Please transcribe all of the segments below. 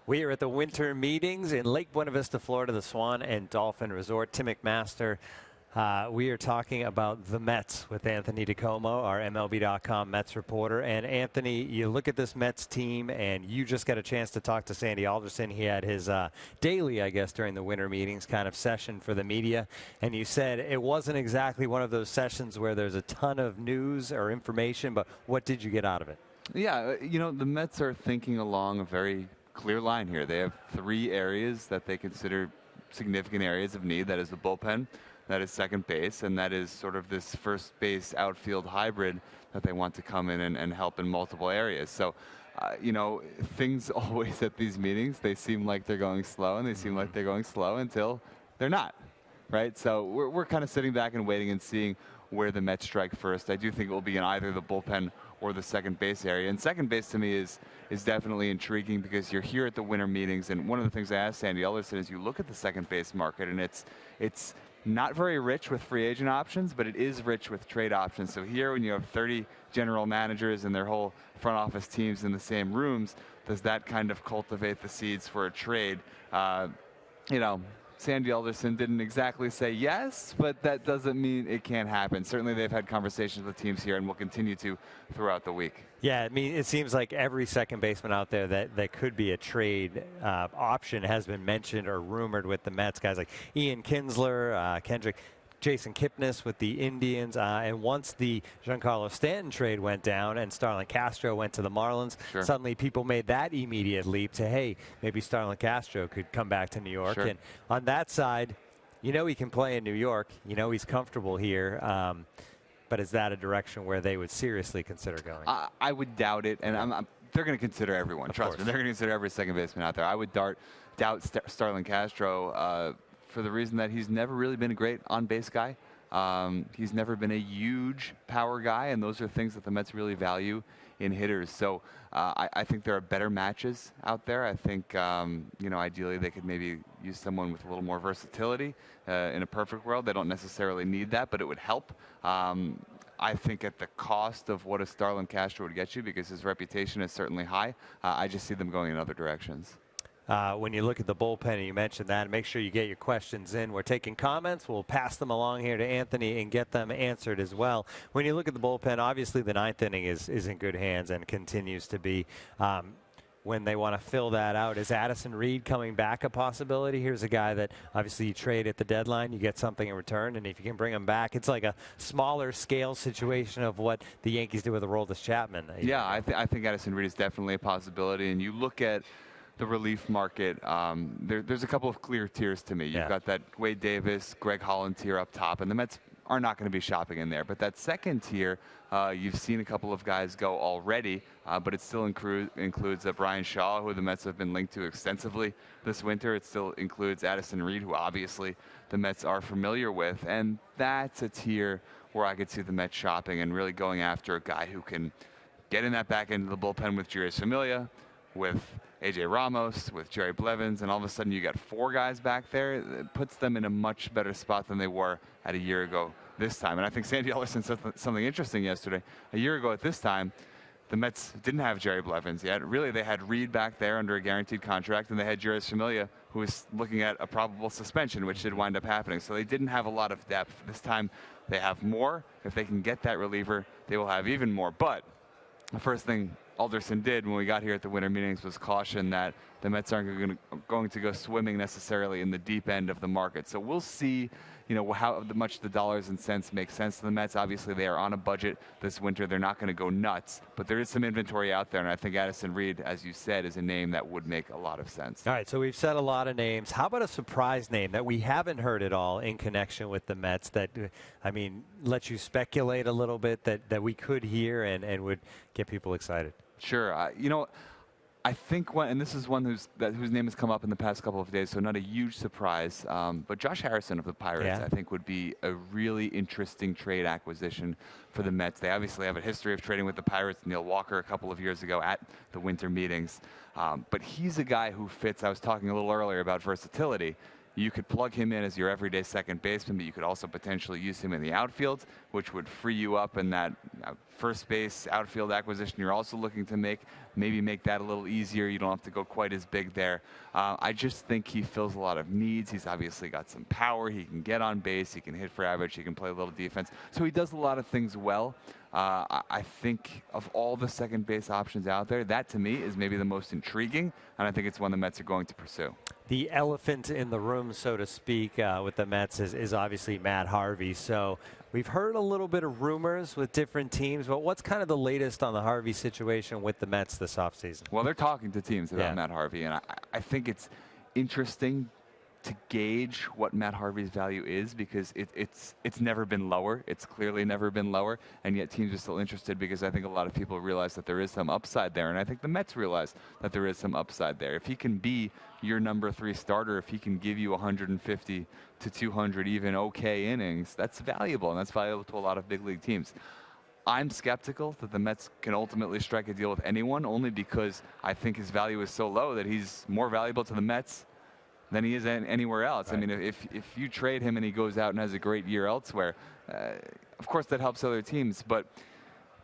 We are at the winter meetings in Lake Buena Vista, Florida, the Swan and Dolphin Resort. Tim McMaster, we are talking about the Mets with Anthony DiComo, our MLB.com Mets reporter. And Anthony, you look at this Mets team, and you just got a chance to talk to Sandy Alderson. He had his daily, I guess, during the winter meetings kind of session for the media. And you said it wasn't exactly one of those sessions where there's a ton of news or information, but what did you get out of it? Yeah, the Mets are thinking along a very clear line here. They have 3 areas that they consider significant areas of need. That is the bullpen, that is second base, and that is sort of this first base outfield hybrid that they want to come in and help in multiple areas. So, things always at these meetings, they seem like they're going slow, and they seem like they're going slow until they're not, right? So we're kind of sitting back and waiting and seeing where the Mets strike first. I do think it will be in either the bullpen or the second base area. And second base to me is definitely intriguing because you're here at the winter meetings. And one of the things I asked Sandy Alderson is you look at the second base market, and it's not very rich with free agent options, but it is rich with trade options. So here, when you have 30 general managers and their whole front office teams in the same rooms, does that kind of cultivate the seeds for a trade? Sandy Alderson didn't exactly say yes, but that doesn't mean it can't happen. Certainly they've had conversations with teams here and will continue to throughout the week. Yeah, I mean, it seems like every second baseman out there that could be a trade option has been mentioned or rumored with the Mets. Guys like Ian Kinsler, Kendrick, Jason Kipnis with the Indians, and once the Giancarlo Stanton trade went down and Starlin Castro went to the Marlins, suddenly people made that immediate leap to, hey, maybe Starlin Castro could come back to New York. And on that side, he can play in New York. He's comfortable here. But is that a direction where they would seriously consider going? I would doubt it, and they're going to consider everyone. Trust me, they're going to consider every second baseman out there. I would doubt Starlin Castro for the reason that he's never really been a great on-base guy. He's never been a huge power guy, and those are things that the Mets really value in hitters. So I think there are better matches out there. I think, ideally they could maybe use someone with a little more versatility. In a perfect world, they don't necessarily need that, but it would help. I think at the cost of what a Starlin Castro would get you, because his reputation is certainly high, I just see them going in other directions. When you look at the bullpen, and you mentioned that, make sure you get your questions in. We're taking comments. We'll pass them along here to Anthony and get them answered as well. When you look at the bullpen, obviously the 9th inning is in good hands and continues to be. When they want to fill that out, is Addison Reed coming back a possibility? Here's a guy that obviously you trade at the deadline, you get something in return, and if you can bring him back, it's like a smaller scale situation of what the Yankees did with Aroldis Chapman. Yeah, I think Addison Reed is definitely a possibility, and you look at the relief market, there's a couple of clear tiers to me. You've got that Wade Davis, Greg Holland tier up top, and the Mets are not going to be shopping in there. But that second tier, you've seen a couple of guys go already, but it still includes Brian Shaw, who the Mets have been linked to extensively this winter. It still includes Addison Reed, who obviously the Mets are familiar with. And that's a tier where I could see the Mets shopping and really going after a guy who can get in that back end of the bullpen with Jeurys Familia, with A.J. Ramos, with Jerry Blevins, and all of a sudden you got 4 guys back there. It puts them in a much better spot than they were at a year ago this time. And I think Sandy Alderson said something interesting yesterday. A year ago at this time, the Mets didn't have Jerry Blevins yet. Really, they had Reed back there under a guaranteed contract, and they had Jeurys Familia, who was looking at a probable suspension, which did wind up happening. So they didn't have a lot of depth. This time they have more. If they can get that reliever, they will have even more. But the first thing Alderson did when we got here at the winter meetings was caution that the Mets aren't going to go swimming necessarily in the deep end of the market. So we'll see, how much the dollars and cents make sense to the Mets. Obviously, they are on a budget this winter. They're not going to go nuts, but there is some inventory out there, and I think Addison Reed, as you said, is a name that would make a lot of sense. All right, so we've said a lot of names. How about a surprise name that we haven't heard at all in connection with the Mets that, lets you speculate a little bit that we could hear and would get people excited? Sure. I think and this is one whose name has come up in the past couple of days, so not a huge surprise. But Josh Harrison of the Pirates, I think, would be a really interesting trade acquisition for the Mets. They obviously have a history of trading with the Pirates. Neil Walker a couple of years ago at the winter meetings. But he's a guy who fits. I was talking a little earlier about versatility. You could plug him in as your everyday second baseman, but you could also potentially use him in the outfield, which would free you up in that first base outfield acquisition you're also looking to make. Maybe make that a little easier. You don't have to go quite as big there. I just think he fills a lot of needs. He's obviously got some power. He can get on base. He can hit for average. He can play a little defense. So he does a lot of things well. I think of all the second base options out there, that to me is maybe the most intriguing, and I think it's one the Mets are going to pursue. The elephant in the room, so to speak, with the Mets is obviously Matt Harvey. So we've heard a little bit of rumors with different teams, but what's kind of the latest on the Harvey situation with the Mets this offseason? Well, they're talking to teams about Matt Harvey, and I think it's interesting to gauge what Matt Harvey's value is, because it's never been lower. It's clearly never been lower, and yet teams are still interested because I think a lot of people realize that there is some upside there, and I think the Mets realize that there is some upside there. If he can be your number 3 starter, if he can give you 150 to 200 even okay innings, that's valuable, and that's valuable to a lot of big league teams. I'm skeptical that the Mets can ultimately strike a deal with anyone, only because I think his value is so low that he's more valuable to the Mets than he is anywhere else. Right. I mean, if you trade him and he goes out and has a great year elsewhere, of course that helps other teams, but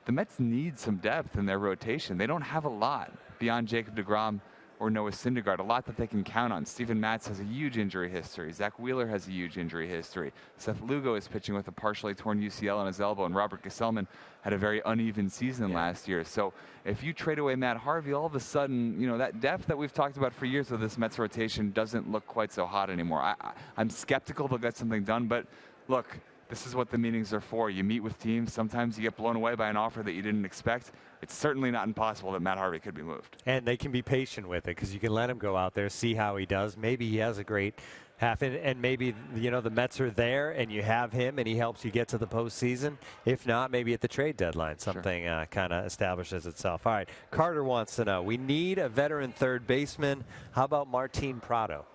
the Mets need some depth in their rotation. They don't have a lot beyond Jacob deGrom or Noah Syndergaard, a lot that they can count on. Steven Matz has a huge injury history. Zack Wheeler has a huge injury history. Seth Lugo is pitching with a partially torn UCL on his elbow, and Robert Gesellman had a very uneven season last year. So if you trade away Matt Harvey, all of a sudden, you know, that depth that we've talked about for years with this Mets rotation doesn't look quite so hot anymore. I'm skeptical they'll get something done, but look, this is what the meetings are for. You meet with teams. Sometimes you get blown away by an offer that you didn't expect. It's certainly not impossible that Matt Harvey could be moved. And they can be patient with it, because you can let him go out there, see how he does. Maybe he has a great half, and maybe, you know, the Mets are there and you have him and he helps you get to the postseason. If not, maybe at the trade deadline, something kind of establishes itself. All right, Carter wants to know, we need a veteran third baseman. How about Martin Prado?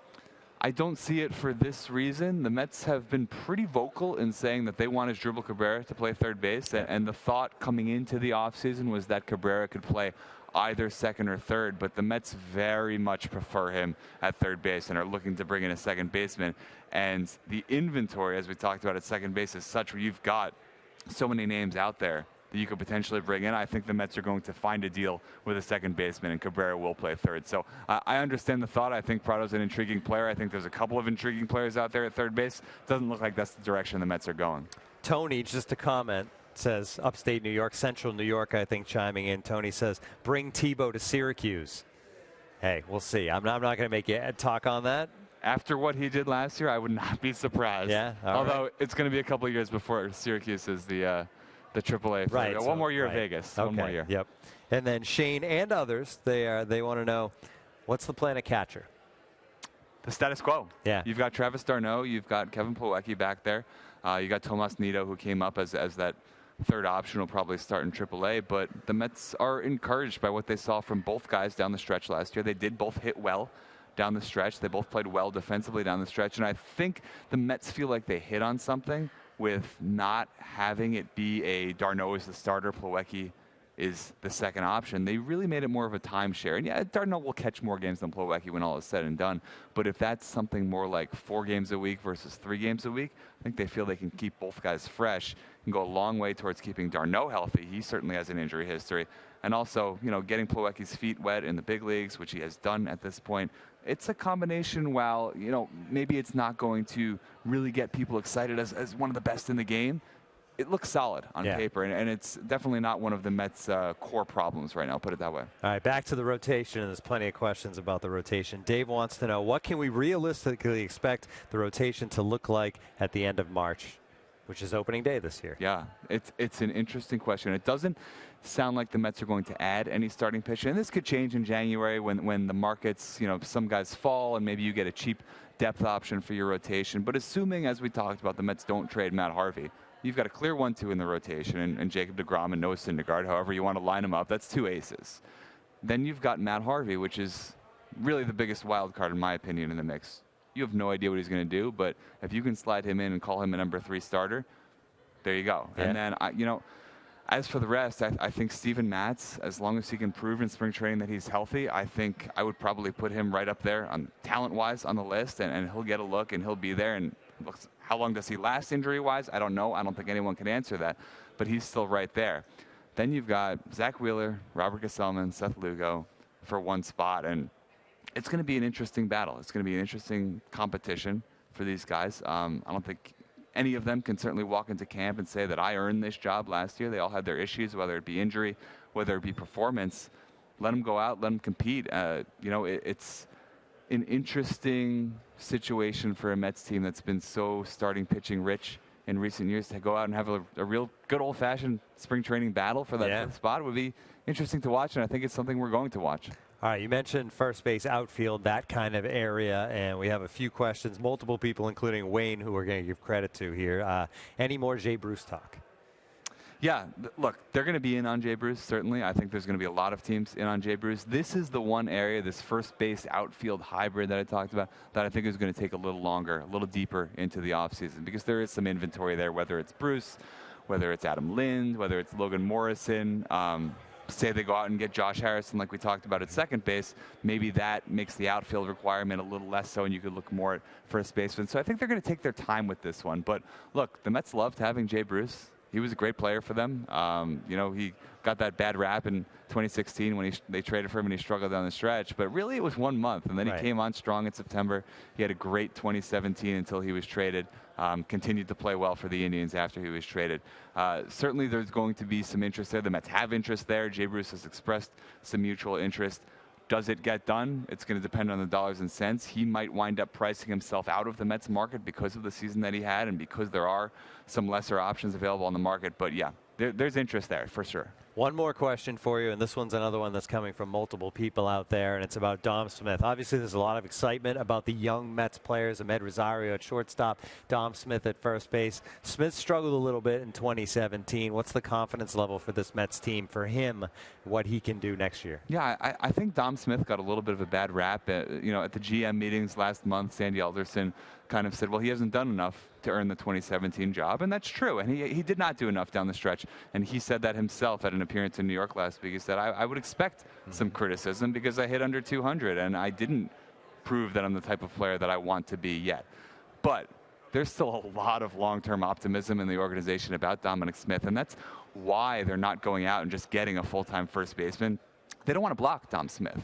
I don't see it for this reason. The Mets have been pretty vocal in saying that they want Asdrubal Cabrera to play third base, and the thought coming into the offseason was that Cabrera could play either second or third, but the Mets very much prefer him at third base and are looking to bring in a second baseman. And the inventory, as we talked about at second base, is such where you've got so many names out there that you could potentially bring in. I think the Mets are going to find a deal with a second baseman, and Cabrera will play third. So I understand the thought. I think Prado's an intriguing player. I think there's a couple of intriguing players out there at third base. Doesn't look like that's the direction the Mets are going. Tony, just a comment, says upstate New York, central New York, I think, chiming in. Tony says, bring Tebow to Syracuse. Hey, we'll see. I'm not going to make you talk on that. After what he did last year, I would not be surprised. Yeah. Although it's going to be a couple of years before Syracuse is the AAA. Right. One more year of Vegas. Okay. One more year. Yep. And then Shane and others, they want to know, what's the plan at catcher? The status quo. Yeah. You've got Travis d'Arnaud. You've got Kevin Plawecki back there. You got Tomas Nido, who came up as that third option, will probably start in AAA. But the Mets are encouraged by what they saw from both guys down the stretch last year. They did both hit well down the stretch. They both played well defensively down the stretch. And I think the Mets feel like they hit on something with not having it be a d'Arnaud is the starter, Plawecki is the second option. They really made it more of a timeshare. And yeah, d'Arnaud will catch more games than Plawecki when all is said and done. But if that's something more like 4 games a week versus 3 games a week, I think they feel they can keep both guys fresh and go a long way towards keeping d'Arnaud healthy. He certainly has an injury history. And also, you know, getting Plawecki's feet wet in the big leagues, which he has done at this point. It's a combination. While, you know, maybe it's not going to really get people excited as one of the best in the game, it looks solid on paper, and it's definitely not one of the Mets' core problems right now, put it that way. All right, back to the rotation, and there's plenty of questions about the rotation. Dave wants to know, what can we realistically expect the rotation to look like at the end of March, which is opening day this year? Yeah, it's an interesting question. It doesn't sound like the Mets are going to add any starting pitching, and this could change in January when the markets, you know, some guys fall and maybe you get a cheap depth option for your rotation. But assuming, as we talked about, the Mets don't trade Matt Harvey, you've got a clear 1-2 in the rotation, and Jacob deGrom and Noah Syndergaard, however you want to line them up, that's 2 aces. Then you've got Matt Harvey, which is really the biggest wild card, in my opinion, in the mix. You have no idea what he's going to do, but if you can slide him in and call him a number 3 starter, there you go. Yeah. And then, As for the rest, I think Steven Matz, as long as he can prove in spring training that he's healthy, I think I would probably put him right up there on talent-wise on the list, and he'll get a look and he'll be there. And how long does he last injury-wise? I don't know. I don't think anyone can answer that, but he's still right there. Then you've got Zack Wheeler, Robert Gesellman, Seth Lugo for one spot, and it's going to be an interesting battle. It's going to be an interesting competition for these guys. I don't think any of them can certainly walk into camp and say that I earned this job last year. They all had their issues, whether it be injury, whether it be performance. Let them go out, let them compete. It's an interesting situation for a Mets team that's been so starting pitching rich in recent years. To go out and have a real good old-fashioned spring training battle for that spot would be interesting to watch, and I think it's something we're going to watch. All right, you mentioned first base, outfield, that kind of area, and we have a few questions, multiple people, including Wayne, who we're going to give credit to here. Any more Jay Bruce talk? Yeah, look, they're going to be in on Jay Bruce, certainly. I think there's going to be a lot of teams in on Jay Bruce. This is the one area, this first base outfield hybrid that I talked about, that I think is going to take a little longer, a little deeper into the offseason, because there is some inventory there, whether it's Bruce, whether it's Adam Lind, whether it's Logan Morrison. Say they go out and get Josh Harrison like we talked about at second base, maybe that makes the outfield requirement a little less so, and you could look more at first baseman. So I think they're going to take their time with this one. But look, the Mets loved having Jay Bruce. He was a great player for them. He got that bad rap in 2016 when they traded for him and he struggled down the stretch. But really, it was 1 month, and then he came on strong in September. He had a great 2017 until he was traded. Continued to play well for the Indians after he was traded. Certainly, there's going to be some interest there. The Mets have interest there. Jay Bruce has expressed some mutual interest. Does it get done? It's going to depend on the dollars and cents. He might wind up pricing himself out of the Mets market because of the season that he had and because there are some lesser options available on the market. But yeah, there's interest there for sure. One more question for you, and this one's another one that's coming from multiple people out there, and it's about Dom Smith. Obviously, there's a lot of excitement about the young Mets players, Ahmed Rosario at shortstop, Dom Smith at first base. Smith struggled a little bit in 2017. What's the confidence level for this Mets team, for him, what he can do next year? Yeah, I think Dom Smith got a little bit of a bad rap. At the GM meetings last month, Sandy Alderson kind of said, well, he hasn't done enough to earn the 2017 job, and that's true. And he did not do enough down the stretch, and he said that himself at an appearance in New York last week. He said, I would expect some criticism because I hit under 200, and I didn't prove that I'm the type of player that I want to be yet. But there's still a lot of long-term optimism in the organization about Dominic Smith, and that's why they're not going out and just getting a full-time first baseman. They don't want to block Dom Smith.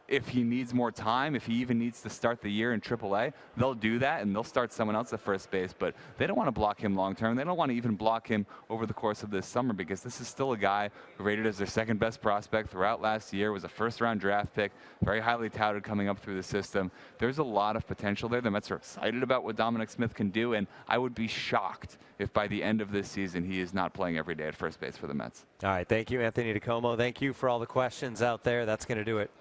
If he needs more time, if he even needs to start the year in AAA, they'll do that, and they'll start someone else at first base. But they don't want to block him long term. They don't want to even block him over the course of this summer, because this is still a guy rated as their second best prospect throughout last year, was a first-round draft pick, very highly touted coming up through the system. There's a lot of potential there. The Mets are excited about what Dominic Smith can do, and I would be shocked if by the end of this season he is not playing every day at first base for the Mets. All right, thank you, Anthony DiComo. Thank you for all the questions out there. That's going to do it.